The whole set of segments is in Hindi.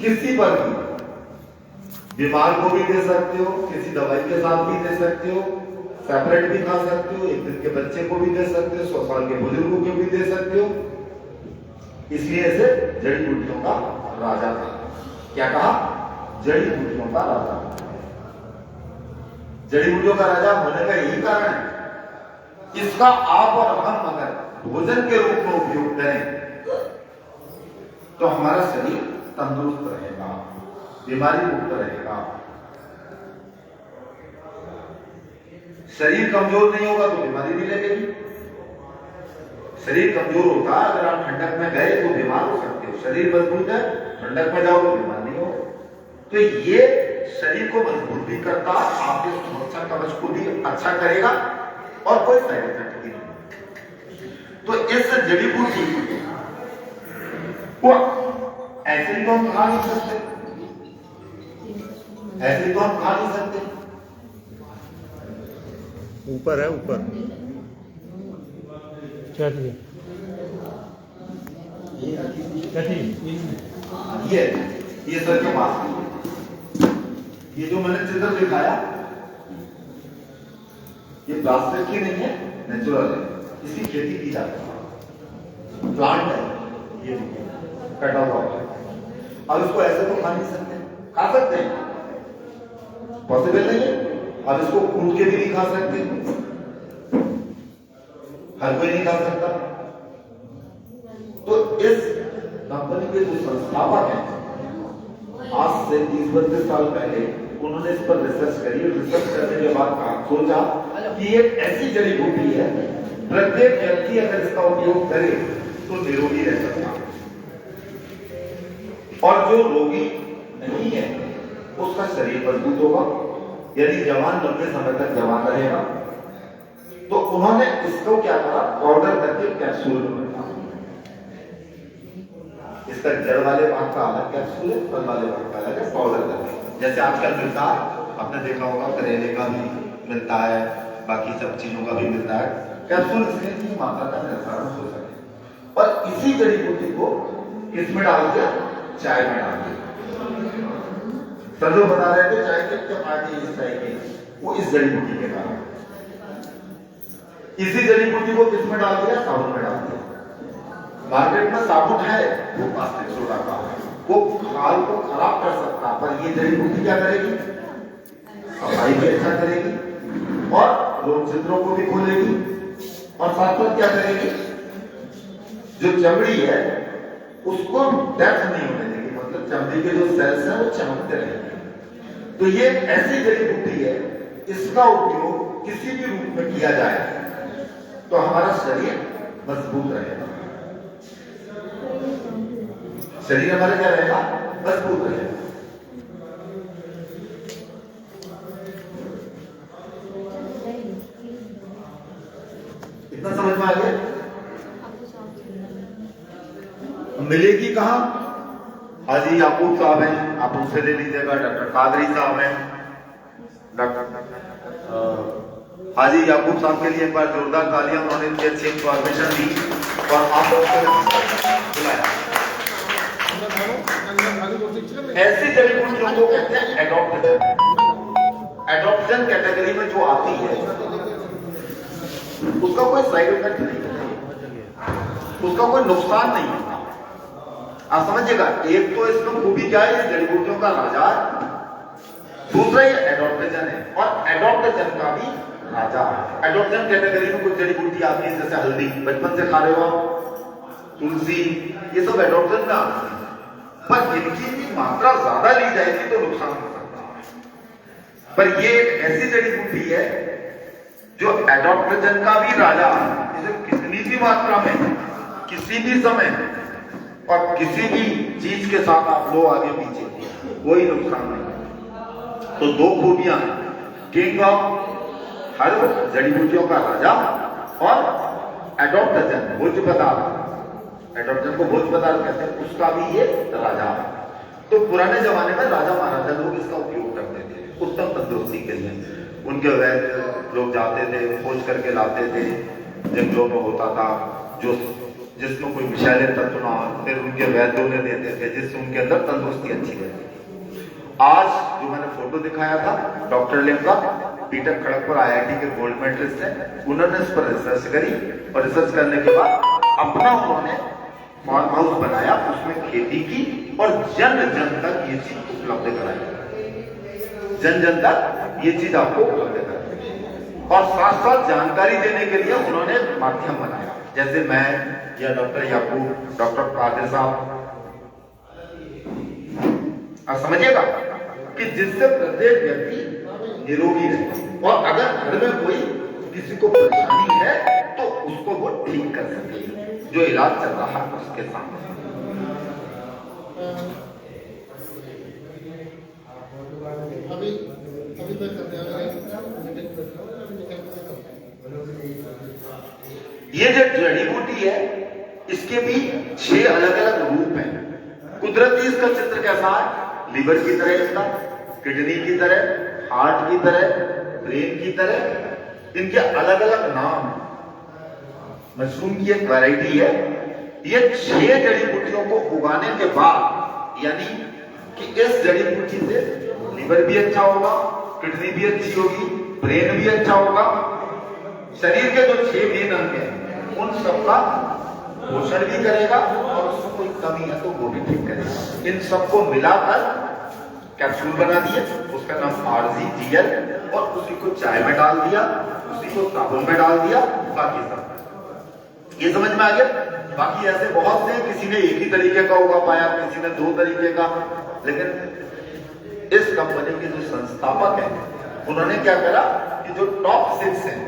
किसी पर भी, बीमार को भी दे सकते हो, किसी दवाई के साथ भी दे सकते हो, सेपरेट भी खा सकते हो, 1 दिन के बच्चे को भी दे सकते हो, 100 साल के बुजुर्गों को भी दे सकते हो। इसलिए इसे जड़ी बूटियों का राजा था। क्या कहा? जड़ी बूटियों का राजा। जड़ी बूटियों का राजा होने का यही कारण है, इसका आप और हम अगर भोजन के रूप में उपयोग करें तो हमारा शरीर तंदुरुस्त रहेगा, बीमारी मुक्त रहेगा। शरीर कमजोर नहीं होगा तो बीमारी भी लगेगी। शरीर कमजोर होता है, अगर आप ठंडक में गए तो बीमार हो सकते हो। शरीर मजबूत है, ठंडक में जाओ तो बीमार नहीं हो। तो ये शरीर को मजबूत भी करता, आपके सुरक्षा कवच को भी अच्छा करेगा और कोई साइड इफेक्ट भी नहीं। तो इस जड़ी बूटी को ऐसे तो हम खा नहीं सकते, ऐसे तो हम खा नहीं सकते। ऊपर है, ऊपर क्या थी? ये सर के पास ये जो मैंने चित्र दिखाया, ये प्लास्टिक की नहीं है, नेचुरल है। इसकी खेती की जाती है, प्लांट है ये, कटा हुआ है। अब इसको ऐसे तो खा नहीं सकते, खा सकते हैं, पॉसिबल नहीं है। अब इसको कूट के भी नहीं खा सकते, हर कोई नहीं खा सकता। तो इस कंपनी के जो संस्थापक हैं, आज से 30-32 साल पहले उन्होंने इस पर रिसर्च करी। रिसर्च करने के बाद सोचा कि एक ऐसी जड़ी बूटी है, प्रत्येक व्यक्ति अगर इसका उपयोग करे तो निरोगी रह सकता है, और जो रोगी नहीं है उसका शरीर मजबूत होगा, यानी जवान लंबे समय तक जवान रहेगा। तो उन्होंने इसको क्या करा, पाउडर करके कैप्सूल में बना। इसका जड़ वाले भाग का अलग कैप्सूल है, फल वाले भाग का अलग है, पाउडर करके। जैसे आजकल मिलता है, आपने देखा होगा करेले का भी मिलता है, बाकी सब चीजों का भी मिलता है कैप्सूल, इसलिए की मात्रा का निर्धारण हो सके। और इसी जड़ी बूटी को किसमें डाल दिया? चाय में डाल दिया। सर जो बता रहे थे चाय के क्या फायदे इस चाय के, वो इस जड़ी बूटी के कारण। इसी जड़ी बूटी को किसमें डाल दिया? साबुन में डाल दिया। मार्केट में साबुन है, वो प्लास्टिक सोडा का है, वो खाल को खराब कर सकता है, पर ये जड़ी बूटी क्या करेगी? सफाई भी अच्छा करेगी और रोग छिद्रों को भी खोलेगी, और साथ साथ क्या करेगी? जो चमड़ी है उसको डेथ नहीं होने देगी, मतलब चमड़ी के जो सेल्स हैं वो चमकते रहेंगे। तो ये ऐसी जड़ी बूटी है, इसका उपयोग किसी भी रूप में किया जाए तो हमारा शरीर मजबूत रहेगा, शरीर हमारा क्या रहेगा? मजबूत रहेगा। इतना समझ में आ गया? मिलेगी कहां? हाजी याकूब साहब हैं, आप उनसे ले लीजिएगा। डॉक्टर कादरी साहब हैं, डॉक्टर हाजी याकूब साहब के लिए एक बार जोरदार तालियां, उन्होंने इतनी अच्छी इंफॉर्मेशन दी और आप बुलाया। ऐसी जड़ी बूटियों को कहते हैं एडॉप्टोजन। एडॉप्टोजन कैटेगरी में जो आती है उसका कोई साइड इफेक्ट नहीं है, उसका कोई नुकसान नहीं है। आप समझिएगा, एक तो इसमें खूबी क्या है, ये जड़ी बूटियों का राजा है, दूसरा ये एडॉप्टोजन है, और एडॉप्टोजन का भी राजा है। एडॉप्टोजन कैटेगरी में कुछ जड़ी बूटी आती है, जैसे हल्दी, बचपन से खा रहे हो, तुलसी, ये सब एडॉप्टोजन में आती है, पर इनकी भी मात्रा ज्यादा ली जाएगी तो नुकसान हो सकता है। पर ये एक ऐसी जड़ी बूटी है जो एडॉप्टोजन का भी राजा है, इसे कितनी भी मात्रा में, किसी भी समय और किसी भी चीज के साथ आप लो आगे पीछे, कोई नुकसान नहीं। तो दो खूबियां हैं, किंग ऑफ हर्ब, जड़ी बूटियों का राजा, और एडॉप्टोजन, भोज्य पदार्थ। एडॉप्टोजन को भोज्य पदार्थ कहते हैं, उसका भी ये राजा है। तो पुराने जमाने में राजा महाराजा लोग इसका उपयोग करते थे उत्तम तंदुरुस्ती के लिए। उनके वैद्य लोग जाते थे, खोज करके लाते थे, जंगलों में होता था, जो जिसमें कोई विषैले तत्व ना हो, फिर उनके वैद्यों ने देते थे जिससे उनके अंदर तंदुरुस्ती अच्छी रहती। आज जो मैंने फोटो दिखाया था डॉक्टर लिम का, पीटर खड़गपुर IIT के गोल्ड मेडलिस्ट है, उन्होंने इस पर रिसर्च करी और रिसर्च करने के बाद अपना उन्होंने फार्म हाउस बनाया, उसमें खेती की और जन जन तक ये चीज उपलब्ध कराई, जन जन तक ये चीज आपको उपलब्ध कराई। और साथ साथ जानकारी देने के लिए उन्होंने माध्यम बनाया, जैसे मैं या डॉक्टर याकूब, डॉक्टर कादिर साहब, आप समझिएगा कि जिससे प्रत्येक व्यक्ति निरोगी रहे और अगर घर में कोई किसी को परेशानी है तो उसको वो ठीक कर सके, जो इलाज चल रहा है उसके सामने। ये जो जड़ी बूटी है इसके भी 6 अलग अलग रूप हैं। कुदरती इसका चित्र कैसा है? लीवर की तरह, इसका किडनी की तरह, हार्ट की तरह, ब्रेन की तरह, इनके अलग अलग नाम। मशरूम की एक वैरायटी है। ये 6 जड़ी बूटियों को उगाने के बाद, यानी कि इस जड़ी बूटी से लीवर भी अच्छा होगा, किडनी भी अच्छी होगी, ब्रेन भी अच्छा होगा, शरीर के जो 6 मेन अंग हैं उन सबका पोषण भी करेगा और उसमें कोई कमी है तो वो भी ठीक करेगा। इन सबको मिलाकर कैप्सूल बना दिए, उसका नाम RGGL, और उसी को चाय में डाल दिया, उसी को साबुन में डाल दिया, बाकी सब ये समझ में आ गया। बाकी ऐसे बहुत से, किसी ने एक ही तरीके का उगा पाया, किसी ने 2 तरीके का, लेकिन इस कंपनी के जो संस्थापक हैं उन्होंने क्या करा कि जो टॉप 6 हैं,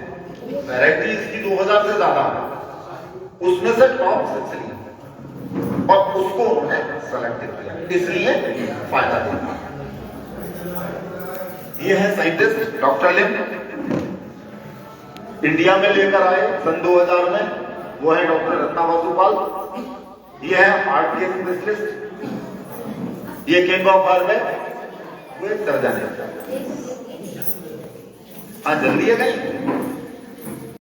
वैरायटी इसकी 2000 से ज्यादा है, उसमें से टॉप 6 ली और उसको उन्होंने सेलेक्ट किया, इसलिए फायदा दिया। ये है साइंटिस्ट डॉक्टर लिम, इंडिया में लेकर आए सन 2000 में, वो है डॉक्टर रत्ना वासुपाल। ये है हार्ट के स्पेशलिस्ट, ये किंग ऑफ हार्ट है, वो एक सर्जन है। हाँ जल्दी है कहीं